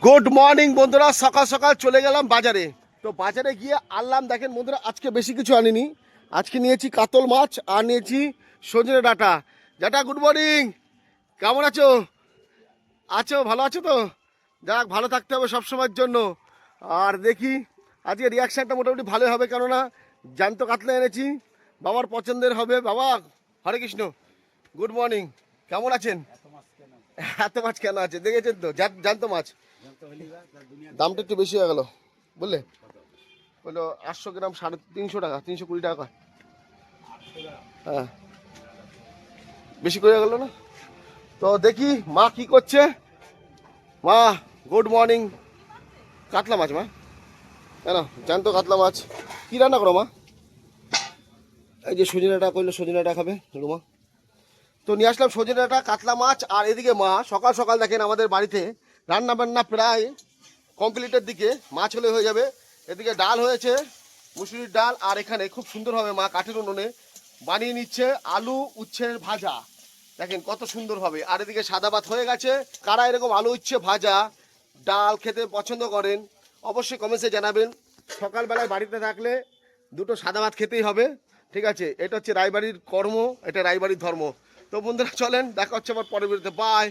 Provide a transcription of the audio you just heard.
Good morning বন্ধুরা, সকাল সকাল চলে গেলাম বাজারে। তো বাজারে গিয়ে আনলাম, দেখেন বন্ধুরা, আজকে বেশি কিছু আনিনি। আজকে নিয়েছি কাতল মাছ আর নিয়েছি সজনে ডাঁটা। ডাটা গুড মর্নিং, কেমন আছো? আছো ভালো আছো তো? যাক, ভালো থাকতে হবে সবসময়ের জন্য। আর দেখি আজকে রিয়াকশানটা মোটামুটি ভালোই হবে, কেননা জ্যান্ত কাতলা এনেছি, বাবার পছন্দের হবে। বাবা হরে কৃষ্ণ, গুড মর্নিং, কেমন আছেন? এত মাছ কেন আছে দেখেছেন তো, জ্যান্ত মাছ। দামটা একটু বেশি হয়ে গেল বুঝলে, বললো 800 গ্রাম 350 টাকা, 320 টাকা। হ্যাঁ, বেশি করে গেল না। তো দেখি মা কি করছে। মা গুড মর্নিং। কাতলা মাছ মা, কেন জ্যান্ত কাতলা মাছ কি রান্না করো মা? এই যে সজনেটা করলো, সজনেটা খাবে রুমা। তো নিয়ে আসলাম সজনেটা, কাতলা মাছ। আর এদিকে মা সকাল সকাল দেখেন আমাদের বাড়িতে রান্না বান্না প্রায় কমপ্লিটের দিকে, মাছ হলে হয়ে যাবে। এদিকে ডাল হয়েছে, মুসুরির ডাল। আর এখানে খুব সুন্দরভাবে মা কাঠের উনুনে বানিয়ে নিচ্ছে আলু উচ্ছের ভাজা, দেখেন কত সুন্দরভাবে। আর এদিকে সাদা ভাত হয়ে গেছে। কারা এরকম আলু উচ্ছে ভাজা ডাল খেতে পছন্দ করেন অবশ্যই কমেন্টসে জানাবেন। সকালবেলায় বাড়িতে থাকলে দুটো সাদা ভাত খেতেই হবে, ঠিক আছে? এটা হচ্ছে রায়বাড়ির কর্ম, এটা রায়বাড়ির ধর্ম। তো বন্ধুরা চলেন, দেখা হচ্ছে আবার পরের ভিডিওতে। বাই।